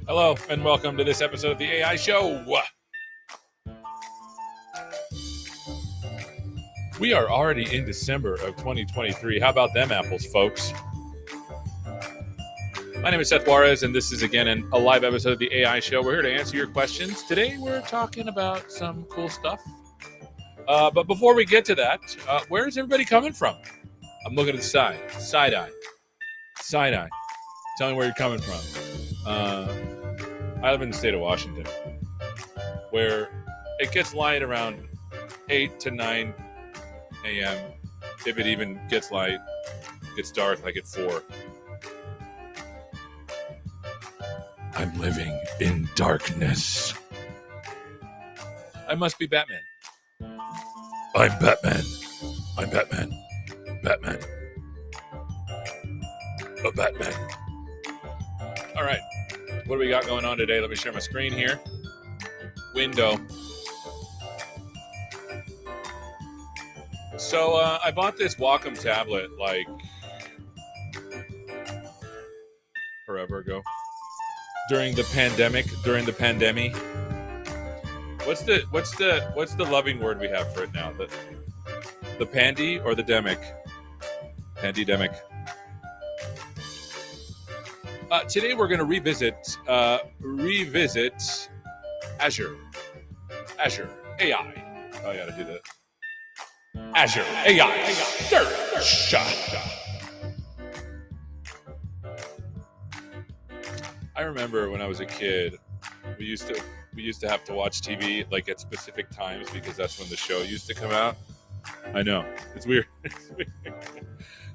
Hello, and welcome to this episode of the AI Show. We are already in December of 2023. How about them apples, folks? My name is Seth Juarez, and this is, again, a live episode of the AI Show. We're here to answer your questions. Today, we're talking about some cool stuff. But before we get to that, where is everybody coming from? I'm looking at the side. Side-eye. Side-eye. Tell me where you're coming from. I live in the state of Washington, where it gets light around 8 to 9 a.m. If it even gets light, it gets dark like at 4. I'm living in darkness. I must be Batman. I'm Batman. I'm Batman. Batman. A Batman. All right. What do we got going on today? Let me share my screen here. Window. So I bought this Wacom tablet like forever ago. During the pandemic. What's the loving word we have for it now? The pandy or the demic? Pandemic. Today we're going to revisit Azure AI. Oh, I got to do that. Azure AI Search. I remember when I was a kid, we used to have to watch TV like at specific times because that's when the show used to come out. I know, it's weird.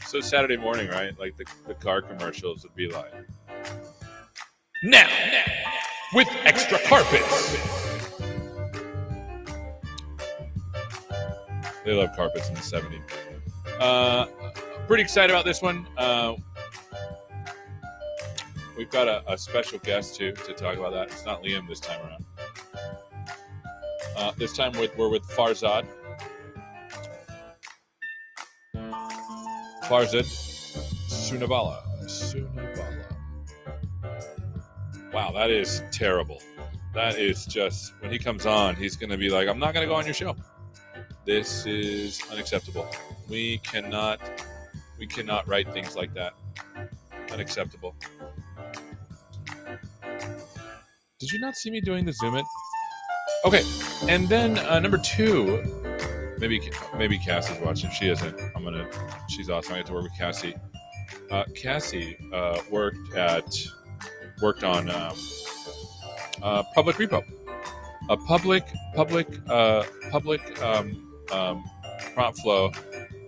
So Saturday morning, right? Like the car commercials would be like, now with extra carpets. They love carpets in the 70s. Pretty excited about this one. We've got a special guest too to talk about that. It's not Liam this time around. This time we're with Farzad. Farzad Sunabala. Wow, that is terrible. That is just, when he comes on, he's going to be like, I'm not going to go on your show. This is unacceptable. We cannot write things like that. Unacceptable. Did you not see me doing the zoom in? Okay, and then number 2, maybe Cassie's watching. She isn't. She's awesome. I get to work with Cassie. Cassie worked on public repo, a public prompt flow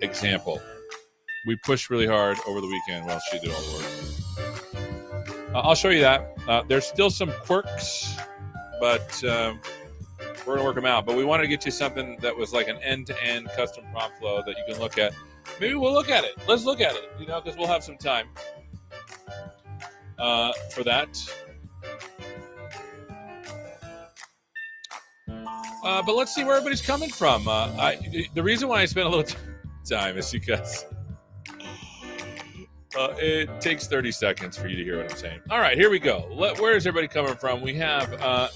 example. We pushed really hard over the weekend while she did all the work. I'll show you that. There's still some quirks, but we're gonna work them out. But we wanted to get you something that was like an end-to-end custom prompt flow that you can look at. Maybe we'll look at it. Let's look at it, because we'll have some time for that. But let's see where everybody's coming from. The reason why I spent a little time is because it takes 30 seconds for you to hear what I'm saying. All right, here we go. Where is everybody coming from? We have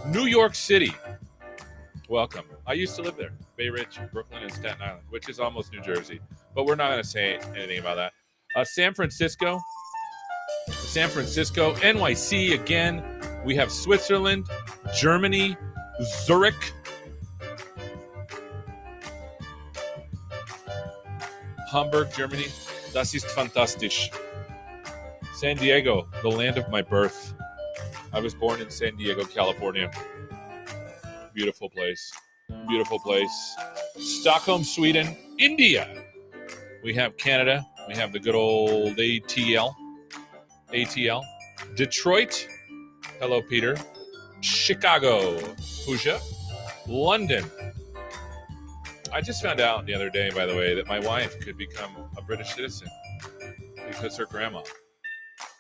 New York City. Welcome. I used to live there. Bay Ridge, Brooklyn, and Staten Island, which is almost New Jersey. But we're not going to say anything about that. San Francisco, NYC again. We have Switzerland, Germany, Zurich, Hamburg, Germany. Das ist fantastisch. San Diego, the land of my birth. I was born in San Diego, California. Beautiful place. Beautiful place. Stockholm, Sweden. India. We have Canada. We have the good old ATL. Detroit. Hello, Peter. Chicago. Pooja. London. I just found out the other day, by the way, that my wife could become a British citizen because her grandma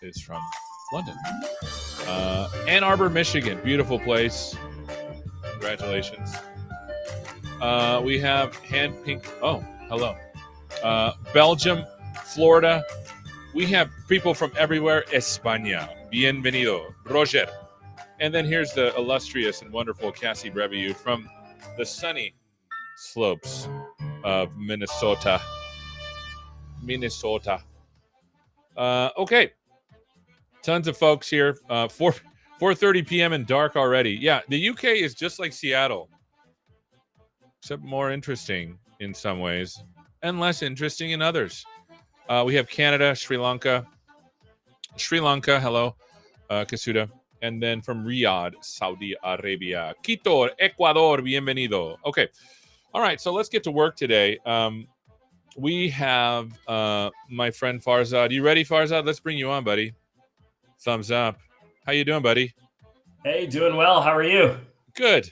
is from London. Ann Arbor, Michigan. Beautiful place. Congratulations. We have Pink. Oh, hello. Belgium, Florida. We have people from everywhere. España. Bienvenido. Roger. And then here's the illustrious and wonderful Cassie Breviu from the sunny slopes of Minnesota. Okay. Tons of folks here. 4:30 p.m. and dark already. Yeah, the UK is just like Seattle, except more interesting in some ways and less interesting in others. We have Canada, Sri Lanka. Hello, Kasuda. And then from Riyadh, Saudi Arabia. Quito, Ecuador, bienvenido. Okay. All right, so let's get to work today. We have my friend Farzad. You ready, Farzad? Let's bring you on, buddy. Thumbs up. How you doing, buddy? Hey, doing well. How are you? Good.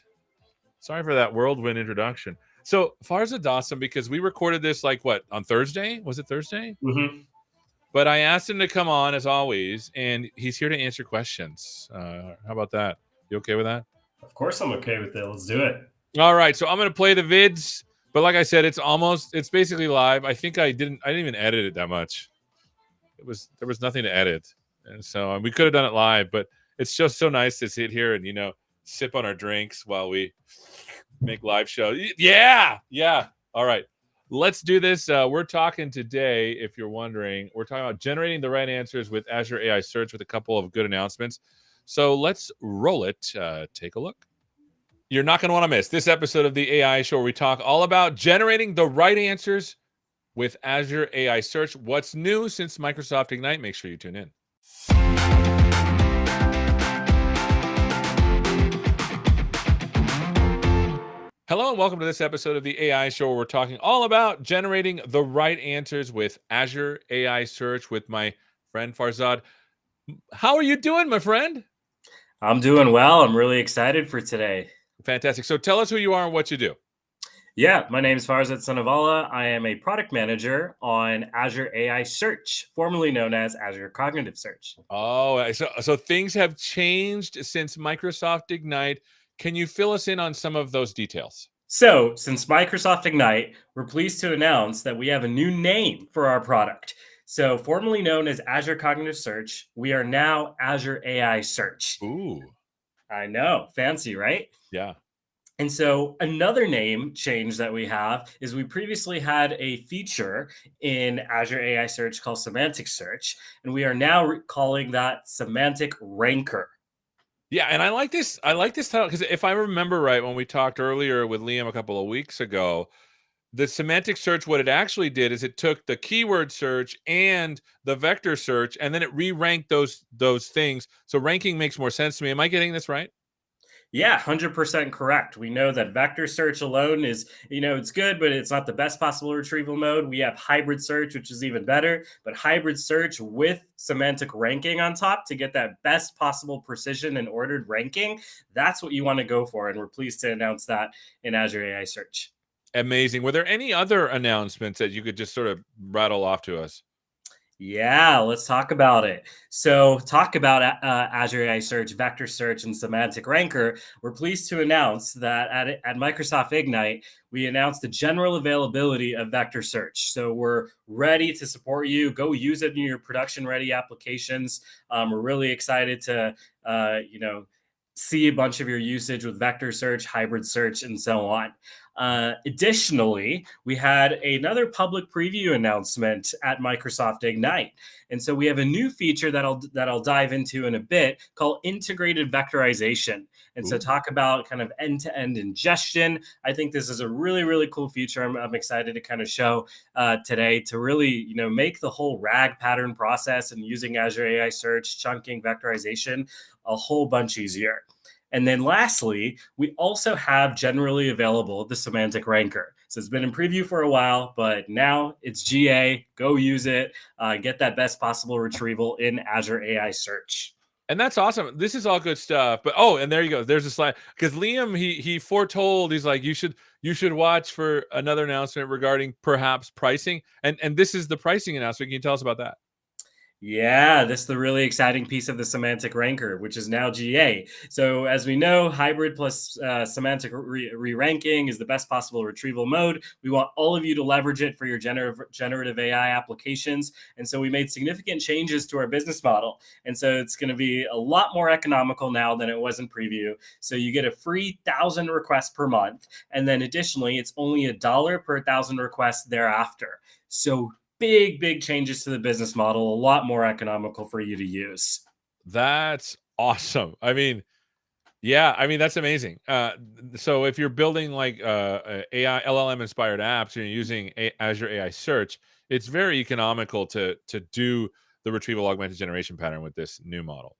Sorry for that whirlwind introduction. So Farzad's awesome because we recorded this on Thursday? Was it Thursday? Mm-hmm. But I asked him to come on as always, and he's here to answer questions. How about that? You okay with that? Of course I'm okay with it. Let's do it. All right. So I'm going to play the vids, but like I said, it's basically live. I think I didn't even edit it that much. There was nothing to edit. And so we could have done it live, but it's just so nice to sit here and, sip on our drinks while we make live shows. Yeah. All right. Let's do this. We're talking today, if you're wondering, we're talking about generating the right answers with Azure AI Search with a couple of good announcements. So let's roll it. Take a look. You're not going to want to miss this episode of the AI Show where we talk all about generating the right answers with Azure AI Search. What's new since Microsoft Ignite? Make sure you tune in. Hello and welcome to this episode of the AI Show where we're talking all about generating the right answers with Azure AI Search with my friend Farzad. How are you doing, my friend? I'm doing well. I'm really excited for today. Fantastic. So tell us who you are and what you do. Yeah, my name is Farzad Sanavala. I am a product manager on Azure AI Search, formerly known as Azure Cognitive Search. Oh, so things have changed since Microsoft Ignite. Can you fill us in on some of those details? So, since Microsoft Ignite, we're pleased to announce that we have a new name for our product. So, formerly known as Azure Cognitive Search, we are now Azure AI Search. Ooh, I know, fancy, right? yeah. And so another name change that we have is we previously had a feature in Azure AI Search called semantic search, and we are now calling that semantic ranker. Yeah, and I like this. I like this title because if I remember right, when we talked earlier with Liam a couple of weeks ago, the semantic search, what it actually did is it took the keyword search and the vector search, and then it re-ranked those things. So ranking makes more sense to me. Am I getting this right? Yeah, 100% correct. We know that vector search alone is, it's good, but it's not the best possible retrieval mode. We have hybrid search, which is even better, but hybrid search with semantic ranking on top to get that best possible precision and ordered ranking. That's what you want to go for. And we're pleased to announce that in Azure AI Search. Amazing. Were there any other announcements that you could just sort of rattle off to us? Yeah, let's talk about it. So, talk about Azure AI Search, Vector Search, and Semantic Ranker. We're pleased to announce that at Microsoft Ignite, we announced the general availability of Vector Search. So, we're ready to support you. Go use it in your production-ready applications. We're really excited to, see a bunch of your usage with Vector Search, Hybrid Search, and so on. Additionally, we had another public preview announcement at Microsoft Ignite, and so we have a new feature that I'll dive into in a bit called integrated vectorization. And so Ooh. talk about kind of end-to-end ingestion. I think this is a really cool feature. I'm excited to kind of show today to really make the whole RAG pattern process and using Azure AI Search, chunking, vectorization a whole bunch easier. And then lastly, we also have generally available the semantic ranker. So it's been in preview for a while, but now it's GA. Go use it. Get that best possible retrieval in Azure AI Search. And that's awesome. This is all good stuff. But and there you go. There's a slide because Liam he foretold, he's like, you should watch for another announcement regarding perhaps pricing. And this is the pricing announcement. Can you tell us about that? Yeah, this is the really exciting piece of the semantic ranker, which is now GA. So, as we know, hybrid plus semantic re-ranking is the best possible retrieval mode. We want all of you to leverage it for your generative AI applications. And so, we made significant changes to our business model. And so, it's going to be a lot more economical now than it was in preview. So, you get a free 1,000 requests per month. And then, additionally, it's only $1 per 1,000 requests thereafter. So, big changes to the business model, a lot more economical for you to use. That's awesome. I mean, yeah, I mean that's amazing. So if you're building like AI LLM inspired apps and you're using Azure AI Search, it's very economical to do the retrieval augmented generation pattern with this new model.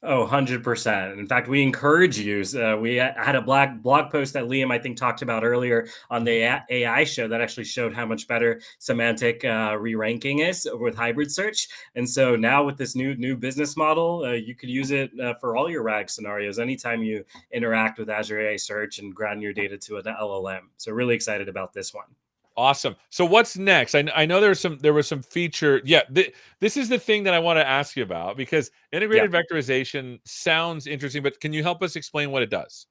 Oh, 100%. In fact, we encourage you. We had a blog post that Liam, I think, talked about earlier on the AI show that actually showed how much better semantic re-ranking is with hybrid search. And so now with this new business model, you could use it for all your RAG scenarios anytime you interact with Azure AI Search and ground your data to an LLM. So really excited about this one. Awesome. So what's next? I know there was some feature. Yeah, this is the thing that I want to ask you about because Yeah. integrated vectorization sounds interesting, but can you help us explain what it does?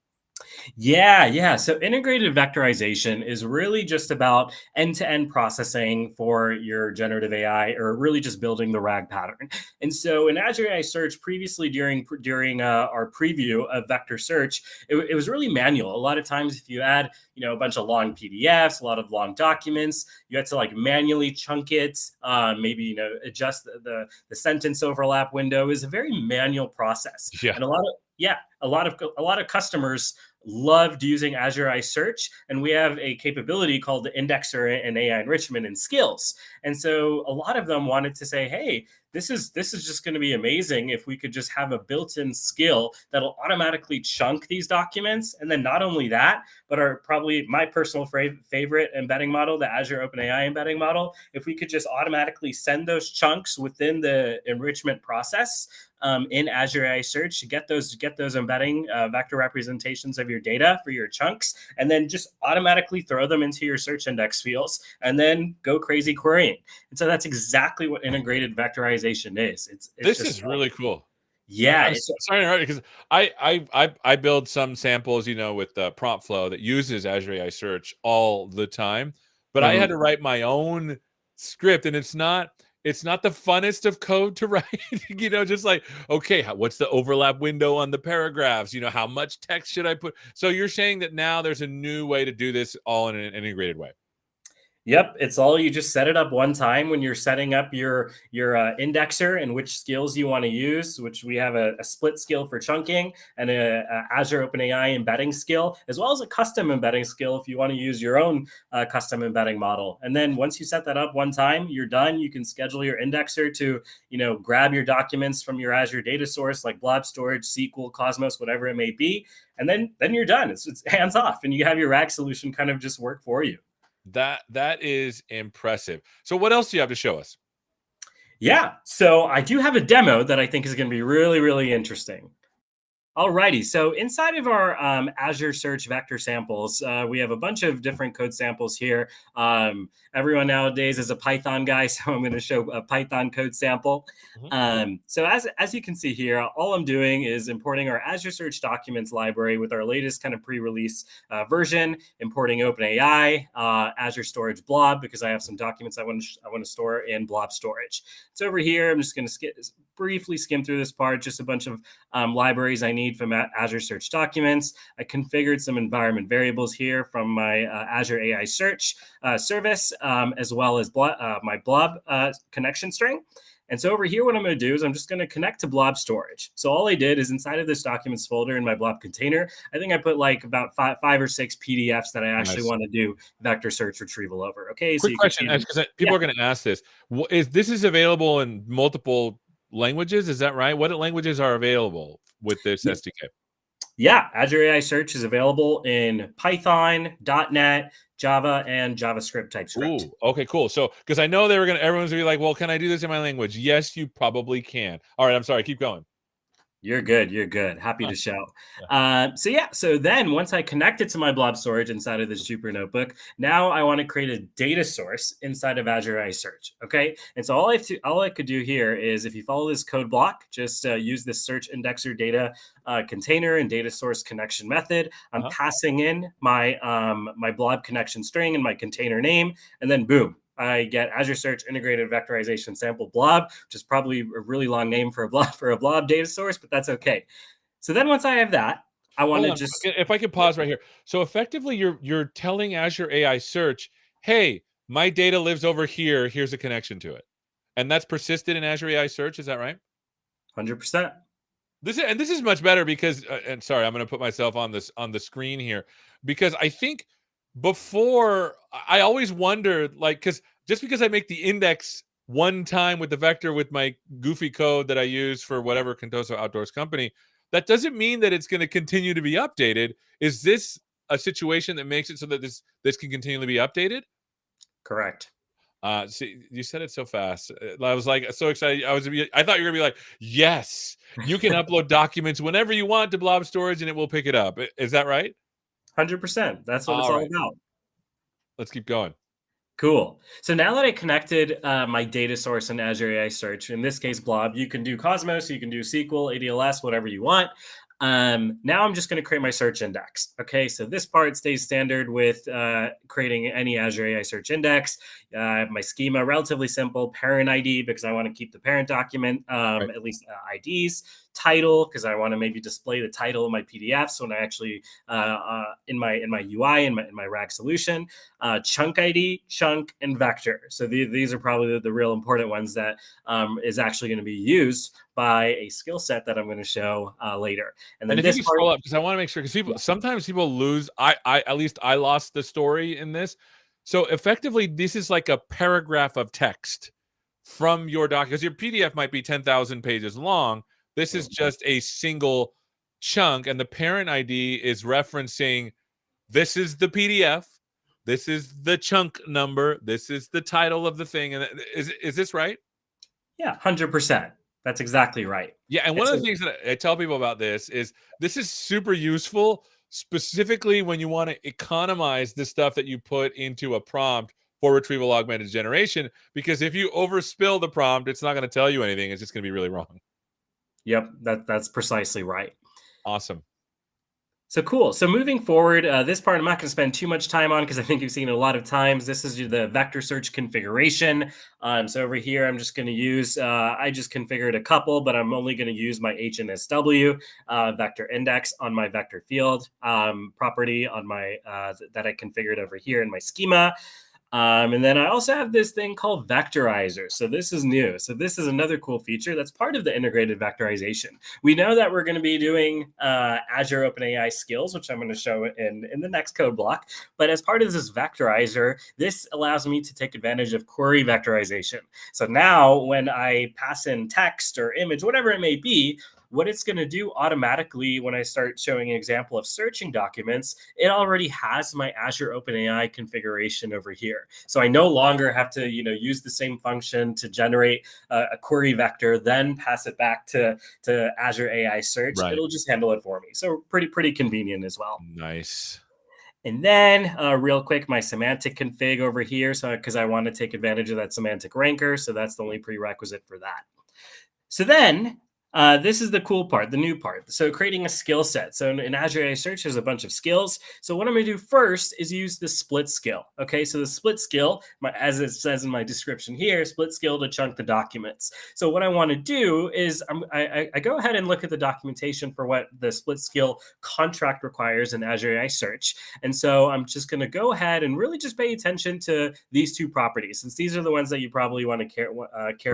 Yeah. So integrated vectorization is really just about end-to-end processing for your generative AI, or really just building the RAG pattern. And so in Azure AI Search, previously during our preview of vector search, it was really manual. A lot of times, if you add a bunch of long PDFs, a lot of long documents, you had to like manually chunk it, maybe adjust the sentence overlap window. Is a very manual process, Yeah. and a lot of customers loved using Azure AI Search, and we have a capability called the indexer and AI enrichment and skills. And so a lot of them wanted to say, "Hey, this is just going to be amazing if we could just have a built-in skill that'll automatically chunk these documents." And then not only that, but our probably my personal favorite embedding model, the Azure OpenAI embedding model, if we could just automatically send those chunks within the enrichment process in Azure AI Search, get those embedding vector representations of your data for your chunks, and then just automatically throw them into your search index fields, and then go crazy querying. And so that's exactly what integrated vectorization is. It's This just is really cool. yeah, I'm sorry to interrupt you, because I build some samples, with prompt flow that uses Azure AI Search all the time, but I had mhm. to write my own script, and it's not the funnest of code to write. Just like, okay, what's the overlap window on the paragraphs? How much text should I put? So you're saying that now there's a new way to do this all in an integrated way. Yep, it's all you just set it up one time when you're setting up your indexer and which skills you want to use. Which we have a split skill for chunking and a Azure OpenAI embedding skill, as well as a custom embedding skill if you want to use your own custom embedding model. And then once you set that up one time, you're done. You can schedule your indexer to grab your documents from your Azure data source like blob storage, SQL, Cosmos, whatever it may be, and then you're done. It's hands off, and you have your RAG solution kind of just work for you. That is impressive. So what else do you have to show us? Yeah. So I do have a demo that I think is going to be really, really interesting. Alrighty, so inside of our Azure Search vector samples, we have a bunch of different code samples here. Everyone nowadays is a Python guy, so I'm going to show a Python code sample. Mhm. So as you can see here, all I'm doing is importing our Azure Search documents library with our latest kind of pre-release version, importing OpenAI, Azure Storage Blob, because I have some documents I want to store in Blob storage. So over here, I'm just going to briefly skim through this part, just a bunch of libraries I need from Azure Search Documents. I configured some environment variables here from my Azure AI Search service, as well as my blob connection string. And so over here, what I'm going to do is I'm just going to connect to blob storage. So all I did is inside of this documents folder in my blob container, I think I put like about five or six PDFs that I actually Nice. want to do vector search retrieval over. Okay, so Quick you can question, see them. because Yeah. people are going to ask this. Is this available in multiple languages? Is that right? What languages are available with this SDK? Yeah, Azure AI Search is available in Python, .NET, Java, and JavaScript TypeScript. Ooh, okay, cool. So, because I know everyone's gonna be like, "Well, can I do this in my language?" Yes, you probably can. All right, I'm sorry. Keep going. You're good. You're good. Happy Huh, to show. yeah. So then once I connect it to my blob storage inside of this Jupyter notebook, now I want to create a data source inside of Azure AI Search. Okay, and so all I could do here is, if you follow this code block, just use this search indexer data container and data source connection method. I'm Uh-huh. passing in my blob connection string and my container name, and then boom, I get Azure Search Integrated Vectorization Sample Blob, which is probably a really long name for a blob data source, but that's okay. So then once I have that, I want Hold to on. just If I could yep, pause right here. So effectively, you're telling Azure AI Search, "Hey, my data lives over here. Here's a connection to it," and that's persisted in Azure AI Search. Is that right? 100%. This is much better because, and sorry, I'm going to put myself on the screen here, because I think before I always wondered, like, because just because I make the index one time with the vector with my goofy code that I use for whatever Contoso Outdoors company, that doesn't mean that it's going to continue to be updated. Is this a situation that makes it so that this can continually be updated? Correct. See, you said it so fast. I was like so excited. I thought you were gonna be like, yes, you can upload documents whenever you want to blob storage, and it will pick it up. Is that right? 100%. That's what it's All all right, about. let's keep going. Cool. So now that I connected my data source in Azure AI Search, in this case Blob, you can do Cosmos, you can do SQL, ADLS, whatever you want. Now I'm just going to create my search index. Okay, so this part stays standard with creating any Azure AI Search index. My schema, relatively simple, parent ID, because I want to keep the parent document, Right. at least IDs, title, because I want to maybe display the title of my PDFs when I actually, in my UI, in my RAG solution, chunk ID, chunk, and vector. So these are probably the real important ones that is actually going to be used by a skill set that I'm going to show later. And And then if you this could part, scroll up, because I want to make sure, because people yeah, sometimes people lose. I at least I lost the story in this. So effectively, this is like a paragraph of text from your doc, because your PDF might be 10,000 pages long. This is just a single chunk, and the parent ID is referencing this is the PDF, this is the chunk number, this is the title of the thing. And is this right? yeah, 100%. That's exactly right. Yeah, and And one of so, the things that I tell people about this is super useful, specifically when you want to economize the stuff that you put into a prompt for retrieval augmented generation. Because if you overspill the prompt, it's not going to tell you anything. It's just going to be really wrong. yep, that's precisely right. Awesome. So cool. So moving forward, this part I'm not going to spend too much time on because I think you've seen it a lot of times. This is the vector search configuration. So over here, I'm just going to use, I just configured a couple, but I'm only going to use my HNSW vector index on my vector field property on my that I configured over here in my schema. And then I also have this thing called vectorizer. So this is new. So this is another cool feature that's part of the integrated vectorization. We know that we're going to be doing Azure OpenAI skills, which I'm going to show in the next code block. But as part of this vectorizer, this allows me to take advantage of query vectorization. So now when I pass in text or image, whatever it may be, what it's going to do automatically when I start showing an example of searching documents, it already has my Azure OpenAI configuration over here. So I no longer have to, use the same function to generate a query vector, then pass it back to Azure AI Search. Right. It'll just handle it for me. So pretty convenient as well. Nice. And then, real quick, my semantic config over here. So because I want to take advantage of that semantic ranker, so that's the only prerequisite for that. So then, this is the cool part, the new part. So creating a skill set. So in Azure AI Search, there's a bunch of skills. So what I'm going to do first is use the split skill. Okay, so the split skill, as it says in my description here, split skill to chunk the documents. So what I want to do is I go ahead and look at the documentation for what the split skill contract requires in Azure AI Search. And so I'm just going to go ahead and really just pay attention to these two properties, since these are the ones that you probably want to care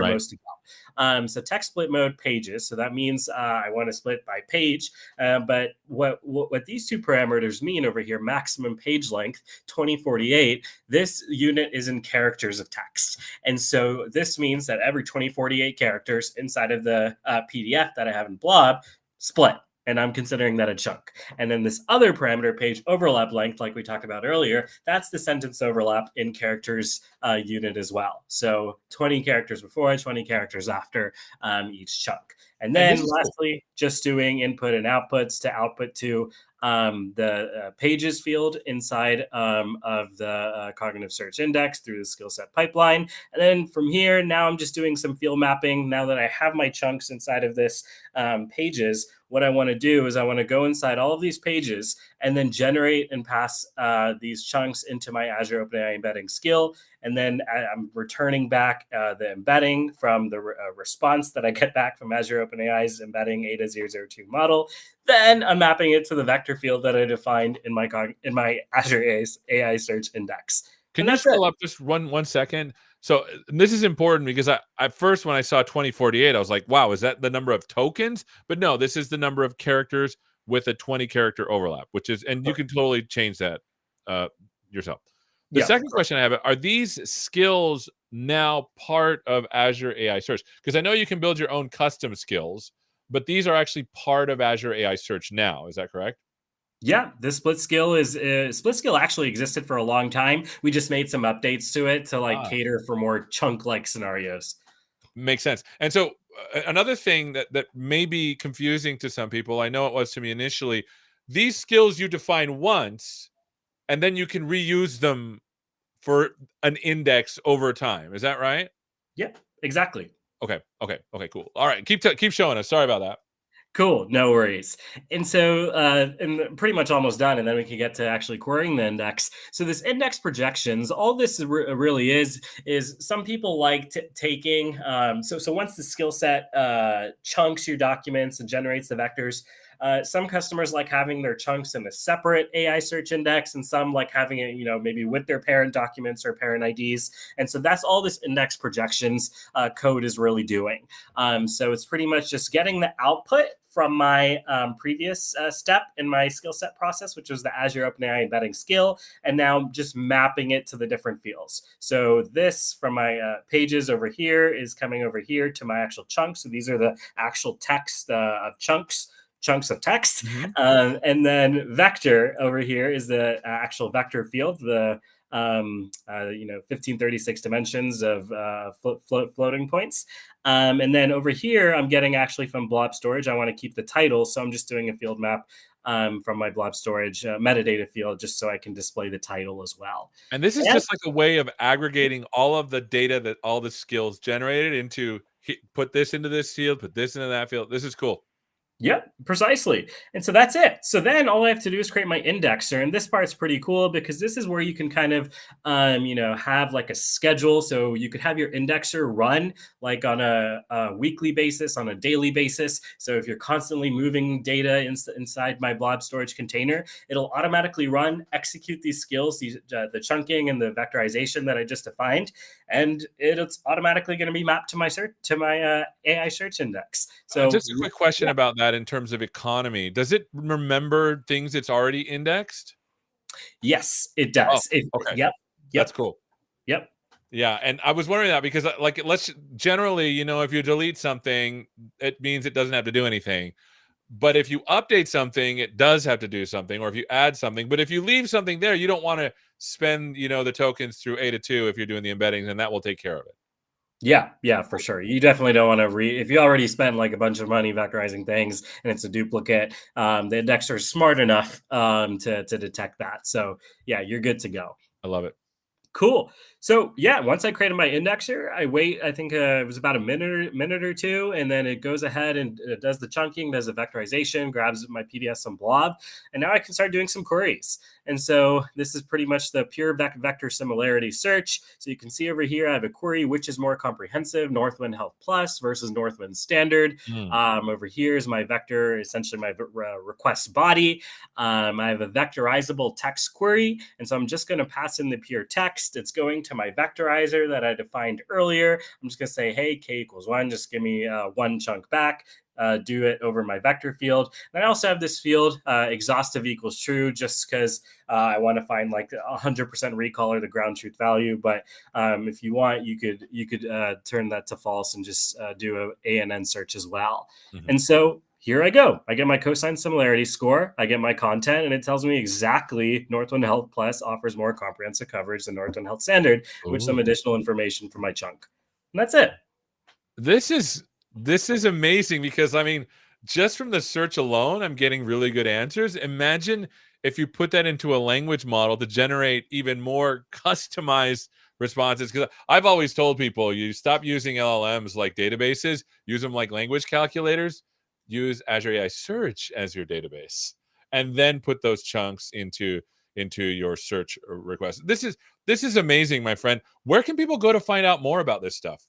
Right. most about. So text split mode pages. So that means I want to split by page. But what these two parameters mean over here, maximum page length, 2048, this unit is in characters of text. And so this means that every 2048 characters inside of the PDF that I have in Blob split. And I'm considering that a chunk. And then this other parameter, page overlap length, like we talked about earlier, that's the sentence overlap in characters unit as well. So 20 characters before, 20 characters after each chunk. And And then this is cool. lastly, just doing input and outputs to output to the pages field inside of the cognitive search index through the skill set pipeline. And then from here, now I'm just doing some field mapping. Now that I have my chunks inside of this pages, what I want to do is I want to go inside all of these pages and then generate and pass these chunks into my Azure OpenAI embedding skill. And then I'm returning back the embedding from the response that I get back from Azure OpenAI's embedding ADA002 model. Then I'm mapping it to the vector field that I defined in my Azure AI Search index. Can And you that's it. scroll up just one second? So this is important because I at first when I saw 2048, I was like, wow, is that the number of tokens? But no, this is the number of characters with a 20 character overlap, which is, and you can totally change that uh, yourself. The Yeah. second question I have, are these skills now part of Azure AI Search? Because I know you can build your own custom skills, but these are actually part of Azure AI Search now. Is that correct? Yeah, this split skill actually existed for a long time. We just made some updates to it to like Ah, cater for more chunk like scenarios. makes sense. And so another thing that may be confusing to some people, I know it was to me initially, these skills you define once and then you can reuse them for an index over time. Is that right? Yep, exactly. Okay, cool. All right, keep showing us. Sorry about that. Cool, no worries. And so, and pretty much almost done, and then we can get to actually querying the index. So this index projections, all this really is some people like taking. So once the skill set chunks your documents and generates the vectors. Some customers like having their chunks in a separate AI search index, and some like having it, maybe with their parent documents or parent IDs. And so that's all this index projections code is really doing. So it's pretty much just getting the output from my previous step in my skill set process, which was the Azure OpenAI embedding skill, and now just mapping it to the different fields. So this from my pages over here is coming over here to my actual chunks. So these are the actual text of chunks of text. Mm-hmm. And then vector over here is the actual vector field, the 1536 dimensions of floating points. And then over here, I'm getting actually from blob storage. I want to keep the title, so I'm just doing a field map from my blob storage metadata field, just so I can display the title as well. And this is And just like a way of aggregating all of the data that all the skills generated into put this into this field, put this into that field. This is cool. Yep, precisely. And so that's it. So then all I have to do is create my indexer. And this part's pretty cool because this is where you can kind of, have like a schedule. So you could have your indexer run like on a weekly basis, on a daily basis. So if you're constantly moving data inside my blob storage container, it'll automatically run, execute these skills, the chunking and the vectorization that I just defined. And it's automatically going to be mapped to my AI search index. So Just a quick question about that in terms of economy. Does it remember things it's already indexed? yes, it Oh, does. okay. Yep, That's yep, cool. yep. Yeah, and I was wondering that because like let's generally, if you delete something, it means it doesn't have to do anything. But if you update something, it does have to do something, or if you add something. But if you leave something there, you don't want to spend, the tokens through A to 2 if you're doing the embeddings, and that will take care of it. Yeah, for sure. You definitely don't want to if you already spent like a bunch of money vectorizing things and it's a duplicate, the indexer is smart enough to detect that. So yeah, you're good to go. I love it. Cool. So yeah, once I created my indexer, I wait. I think it was about a minute or two, and then it goes ahead and it does the chunking, does the vectorization, grabs my PDS and blob, and now I can start doing some queries. And so this is pretty much the pure vector similarity search. So you can see over here, I have a query which is more comprehensive: Northwind Health Plus versus Northwind Standard. Mm. Over here is my vector, essentially my request body. I have a vectorizable text query, and so I'm just going to pass in the pure text. It's going to my vectorizer that I defined earlier. I'm just going to say, hey, k equals 1. Just give me one chunk back. Do it over my vector field. And I also have this field, exhaustive equals true, just because I want to find like 100% recall or the ground truth value. But if you want, you could turn that to false and just do a ANN search as well. Mm-hmm. And so here I go. I get my cosine similarity score. I get my content, and it tells me exactly Northwind Health Plus offers more comprehensive coverage than Northwind Health Standard, with some Ooh. additional information for my chunk. And that's it. This is amazing because I mean, just from the search alone, I'm getting really good answers. Imagine if you put that into a language model to generate even more customized responses. Because I've always told people, you stop using LLMs like databases, use them like language calculators, use Azure AI Search as your database, and then put those chunks into your search request. This is amazing, my friend. Where can people go to find out more about this stuff?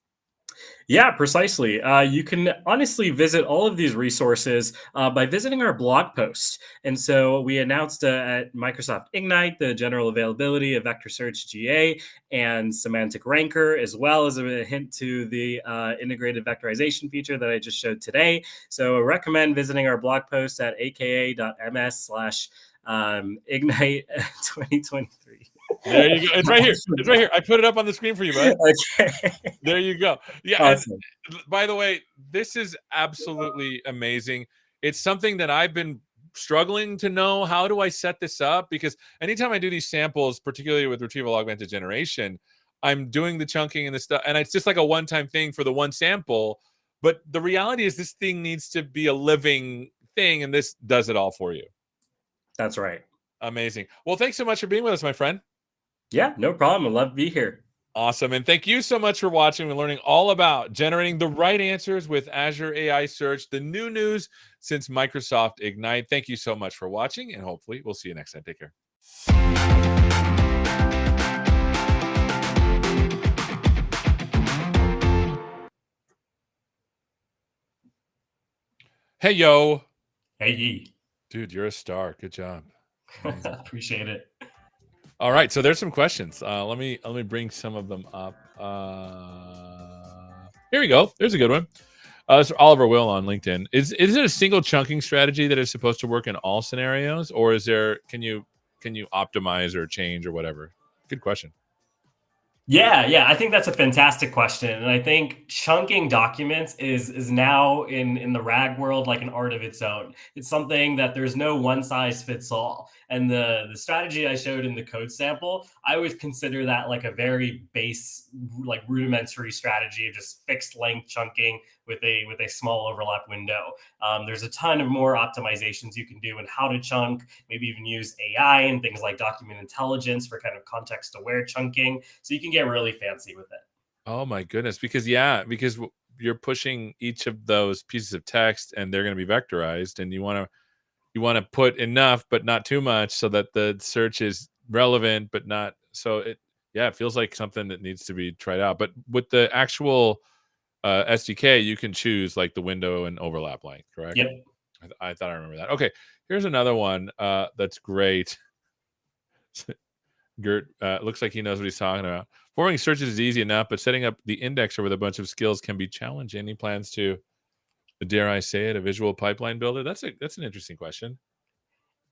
Yeah, precisely. You can honestly visit all of these resources by visiting our blog post. And so we announced at Microsoft Ignite the general availability of Vector Search GA and Semantic Ranker, as well as a hint to the integrated vectorization feature that I just showed today. So I recommend visiting our blog post at aka.ms/Ignite 2023. There you go. It's right here. It's right here. I put it up on the screen for you, bud. Okay. There you go. Yeah, and Awesome. by the way, this is absolutely amazing. It's something that I've been struggling to know, how do I set this up? Because anytime I do these samples, particularly with retrieval augmented generation, I'm doing the chunking and the stuff, and it's just like a one-time thing for the one sample. But the reality is this thing needs to be a living thing, and this does it all for you. That's right. Amazing. Well, thanks so much for being with us, my friend. Yeah, no problem. I'd love to be here. Awesome. And thank you so much for watching and learning all about generating the right answers with Azure AI Search, the new news since Microsoft Ignite. Thank you so much for watching, and hopefully we'll see you next time. Take care. Hey, yo. Hey, Yee. Dude, you're a star. Good job. Amazing. Appreciate it. All right, so there's some questions. Let me bring some of them up. Here we go. There's a good one. It's Oliver Will on LinkedIn. Is it a single chunking strategy that is supposed to work in all scenarios, or is there can you optimize or change or whatever? Good question. Yeah, I think that's a fantastic question, and I think chunking documents is now in the RAG world like an art of its own. It's something that there's no one size fits all. And the strategy I showed in the code sample, I would consider that like a very base, like rudimentary strategy of just fixed length chunking with a small overlap window. There's a ton of more optimizations you can do and how to chunk, maybe even use AI and things like document intelligence for kind of context aware chunking. So you can get really fancy with it. Oh my goodness, because you're pushing each of those pieces of text, and they're going to be vectorized, and you want to put enough but not too much so that the search is relevant but not so it yeah, it feels like something that needs to be tried out. But with the actual SDK, you can choose like the window and overlap length, correct? Yep. I thought I remember that. Okay, here's another one that's great. Gert looks like he knows what he's talking about. Forwarding searches is easy enough, but setting up the indexer with a bunch of skills can be challenging. He plans to, dare I say it, a visual pipeline builder? That's an interesting question.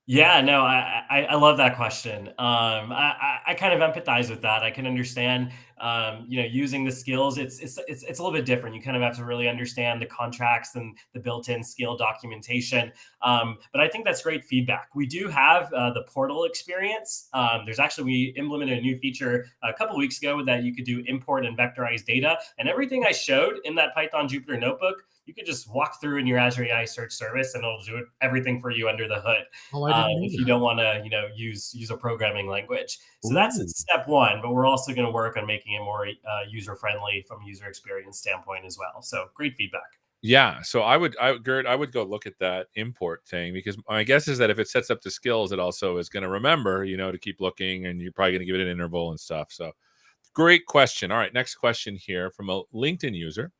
Yeah, no, I love that question. I kind of empathize with that. I can understand, using the skills. It's a little bit different. You kind of have to really understand the contracts and the built-in skill documentation. But I think that's great feedback. We do have the portal experience. We implemented a new feature a couple weeks ago that you could do import and vectorize data, and everything I showed in that Python Jupyter notebook, you could just walk through in your Azure AI Search service, and it'll do everything for you under the hood. Oh, I didn't know If you that. don't want to, use a programming language. So that's Ooh. step one. But we're also going to work on making it more user friendly from a user experience standpoint as well. So great feedback. Yeah, so Gert, I would go look at that import thing, because my guess is that if it sets up the skills, it also is going to remember, to keep looking, and you're probably going to give it an interval and stuff. So great question. All right, next question here from a LinkedIn user.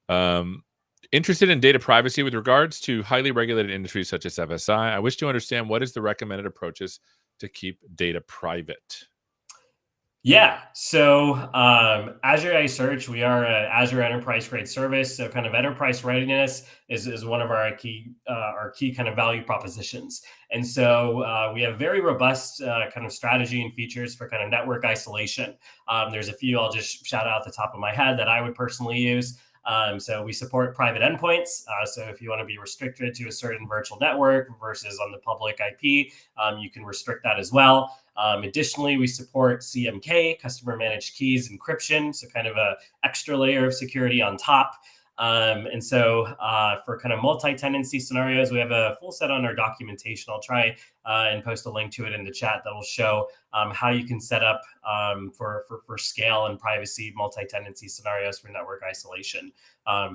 Um, Interested in data privacy with regards to highly regulated industries such as FSI. I wish to understand what is the recommended approaches to keep data private. Yeah. So Azure AI Search, we are an Azure enterprise grade service. So kind of enterprise readiness is one of our key kind of value propositions. And so we have very robust kind of strategy and features for kind of network isolation. There's a few I'll just shout out at the top of my head that I would personally use. So we support private endpoints. So if you want to be restricted to a certain virtual network versus on the public IP, you can restrict that as well. Additionally, we support CMK, customer managed keys encryption, so kind of a extra layer of security on top. And so for kind of multi-tenancy scenarios, we have a full set on our documentation. I'll try and post a link to it in the chat that will show how you can set up for scale and privacy multi-tenancy scenarios for network isolation.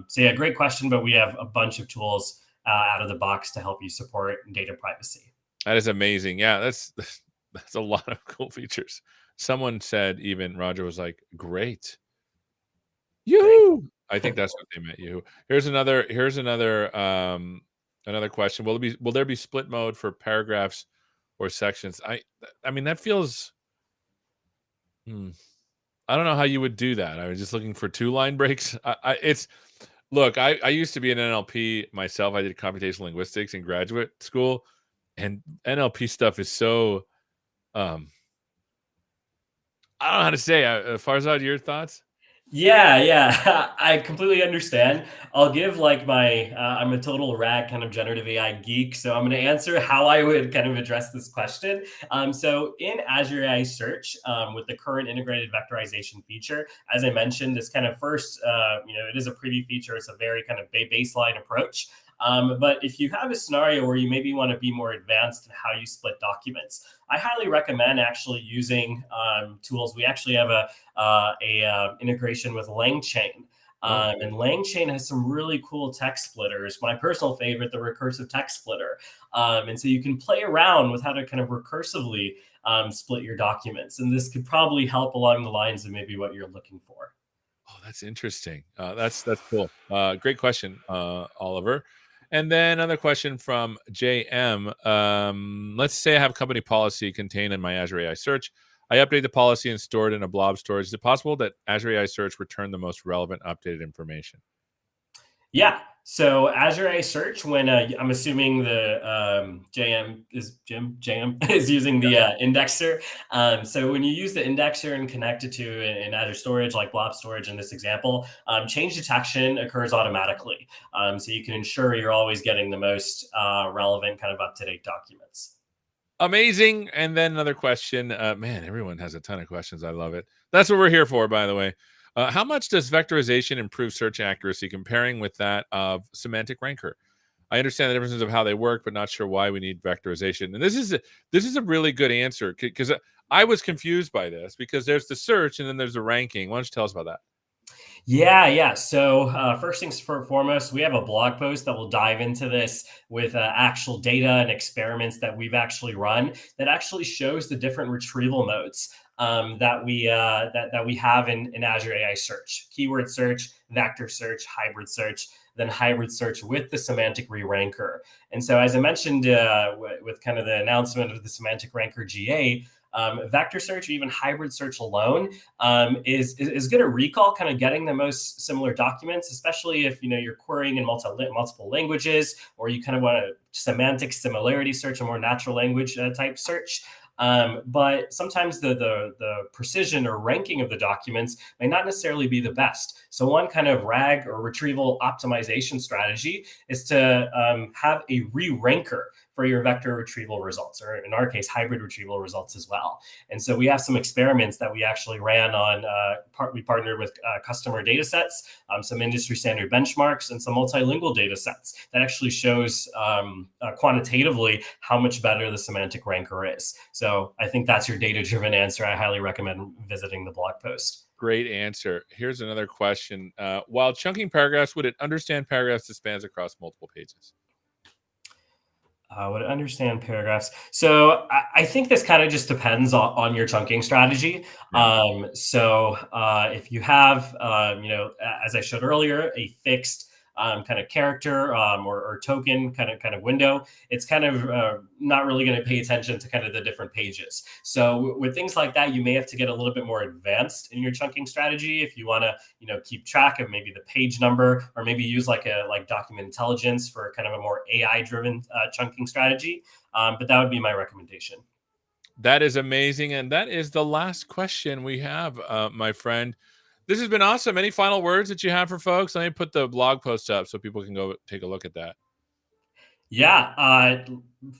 So yeah, great question, but we have a bunch of tools out of the box to help you support data privacy. That is amazing. Yeah, that's a lot of cool features. Someone said, even Roger was like, "Great, Thank yoo!" I think that's what they meant. You. Another question. Will there be split mode for paragraphs or sections? I mean, that feels. Hmm, I don't know how you would do that. I was just looking for two line breaks. It's look. I used to be an NLP myself. I did computational linguistics in graduate school, and NLP stuff is so. I don't know how to say. Farzad, your thoughts? Yeah, I completely understand. I'll give like I'm a total rag kind of generative AI geek, so I'm going to answer how I would kind of address this question. So in Azure AI Search, with the current integrated vectorization feature, as I mentioned, this kind of first, it is a preview feature. It's a very kind of baseline approach. But if you have a scenario where you maybe want to be more advanced in how you split documents, I highly recommend actually using tools. We actually have a integration with LangChain. Oh, And LangChain has some really cool text splitters. My personal favorite, the recursive text splitter. And so you can play around with how to kind of recursively split your documents. And this could probably help along the lines of maybe what you're looking for. oh, that's interesting. That's cool. Great question, Oliver. And then another question from JM. Let's say I have company policy contained in my Azure AI Search. I update the policy and store it in a blob storage. Is it possible that Azure AI Search return the most relevant updated information? Yeah. So Azure AI Search, when I'm assuming the JM is using the indexer. So when you use the indexer and connect it to an Azure storage like blob storage in this example, change detection occurs automatically. So you can ensure you're always getting the most relevant kind of up-to-date documents. Amazing. And then another question. Man, everyone has a ton of questions. I love it. That's what we're here for, by the way. How much does vectorization improve search accuracy comparing with that of semantic ranker? I understand the differences of how they work, but not sure why we need vectorization. And this is a really good answer because I was confused by this because there's the search and then there's the ranking. Why don't you tell us about that? Yeah. So first things foremost, we have a blog post that will dive into this with actual data and experiments that we've actually run that actually shows the different retrieval modes that we have in Azure AI Search: keyword search, vector search, hybrid search. Then hybrid search with the semantic re-ranker. And so, as I mentioned with kind of the announcement of the semantic ranker GA, vector search or even hybrid search alone is going to recall kind of getting the most similar documents, especially if you're querying in multiple languages, or you kind of want a semantic similarity search, a more natural language type search. But sometimes the precision or ranking of the documents may not necessarily be the best. So one kind of RAG or retrieval optimization strategy is to have a re-ranker for your vector retrieval results, or in our case, hybrid retrieval results as well. And so we have some experiments that we actually ran on. We partnered with customer data sets, some industry standard benchmarks, and some multilingual data sets that actually shows quantitatively how much better the semantic ranker is. So I think that's your data-driven answer. I highly recommend visiting the blog post. Great answer. Here's another question. While chunking paragraphs, would it understand paragraphs that spans across multiple pages? Would understand paragraphs. So I think this kind of just depends on your chunking strategy. Yeah. If you have, as I showed earlier, a fixed kind of character or token kind of window, it's kind of not really going to pay attention to kind of the different pages. So with things like that, you may have to get a little bit more advanced in your chunking strategy if you want to keep track of maybe the page number, or maybe use like document intelligence for kind of a more AI driven chunking strategy. But that would be my recommendation. That is amazing. And that is the last question we have, my friend. This has been awesome. Any final words that you have for folks? Let me put the blog post up so people can go take a look at that. Yeah.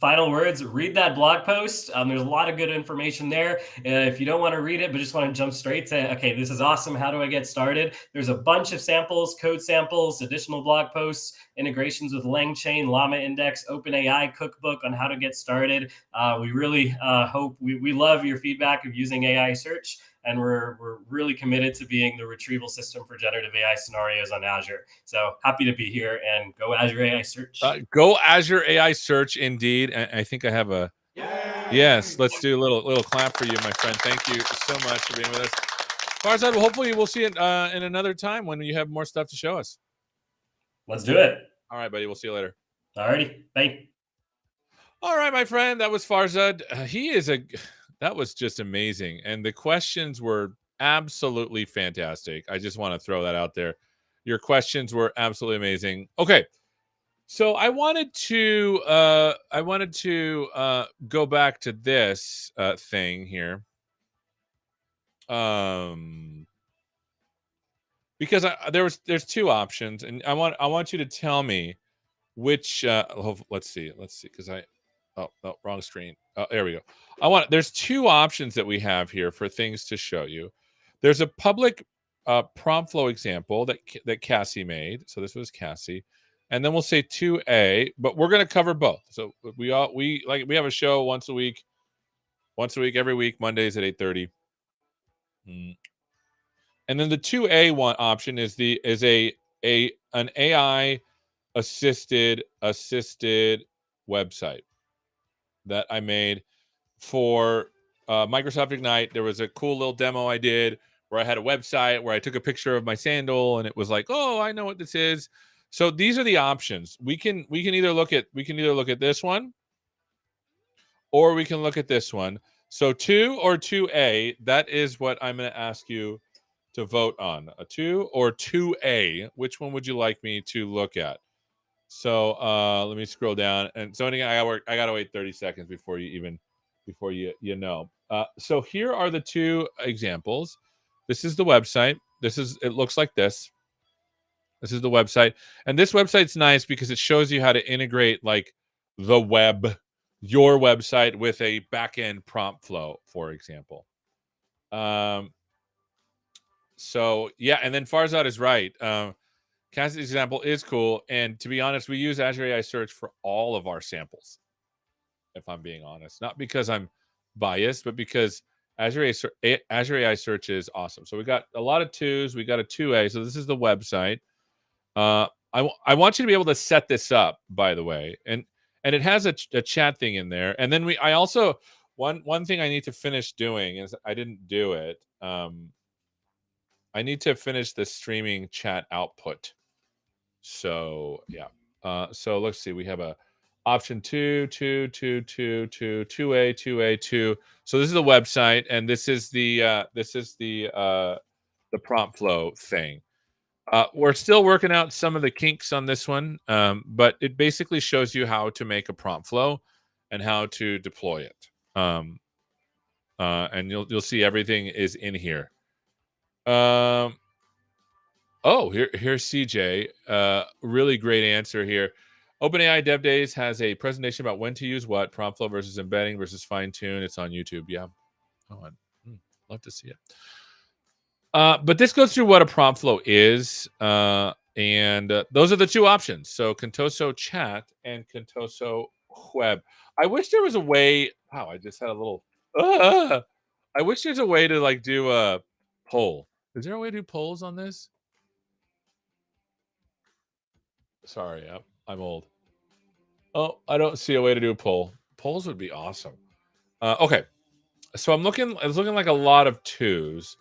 Final words, read that blog post. There's a lot of good information there. If you don't want to read it, but just want to jump straight to, okay, this is awesome. How do I get started? There's a bunch of samples, code samples, additional blog posts, integrations with LangChain, Llama Index, OpenAI cookbook on how to get started. We really hope, we love your feedback of using AI search. And we're really committed to being the retrieval system for generative AI scenarios on Azure. So happy to be here, and go Azure AI Search. Go Azure AI Search, indeed. I think I have a yes. Let's do a little clap for you, my friend. Thank you so much for being with us. Farzad, well, hopefully we'll see it in another time when you have more stuff to show us. Let's do it. All right, buddy. We'll see you later. Alrighty. Bye. All right, my friend. That was Farzad. That was just amazing. And the questions were absolutely fantastic. I just want to throw that out there. Your questions were absolutely amazing. Okay. So I wanted to go back to this thing here. Because there's two options, and I want you to tell me which let's see because no, wrong screen. Oh, there we go. There's two options that we have here for things to show you. There's a public prompt flow example that Cassie made. So this was Cassie, and then we'll say 2A, but we're going to cover both. So we have a show once a week every week, Mondays at 8:30. And then the 2A one option is an AI assisted website that I made for Microsoft Ignite. There was a cool little demo I did where I had a website where I took a picture of my sandal, and it was like, oh, I know what this is. So these are the options. We can either look at this one, or we can look at this one. So 2 or 2A, that is what I'm going to ask you to vote on. A 2 or 2A. Which one would you like me to look at? So let me scroll down. And so I got to wait 30 seconds before you know. So here are the two examples. This is the website. It looks like this. This is the website. And this website's nice because it shows you how to integrate like the web, your website, with a backend prompt flow, for example. So yeah, and then Farzad is right. Cassie's example is cool. And to be honest, we use Azure AI Search for all of our samples, if I'm being honest. Not because I'm biased, but because Azure AI Search is awesome. So we got a lot of 2s. We got a 2A. So this is the website. I want you to be able to set this up, by the way. And it has a chat thing in there. And then I also, one thing I need to finish doing is I didn't do it. I need to finish the streaming chat output. So yeah. So let's see. We have a option 2, 2, 2, 2, 2, 2A, 2A, 2. So this is the website, and this is the prompt flow thing. We're still working out some of the kinks on this one, but it basically shows you how to make a prompt flow and how to deploy it. And you'll see everything is in here. Oh, here's CJ. Really great answer here. OpenAI Dev Days has a presentation about when to use what, prompt flow versus embedding versus fine tune. It's on YouTube. Yeah. Oh, I'd love to see it. But this goes through what a prompt flow is. And those are the two options. So Contoso Chat and Contoso Web. I wish there was a way. Wow, I just had a little. I wish there's a way to like do a poll. Is there a way to do polls on this? Sorry, I'm old. Oh, I don't see a way to do a poll. Polls would be awesome. Okay, so it's looking like a lot of 2s.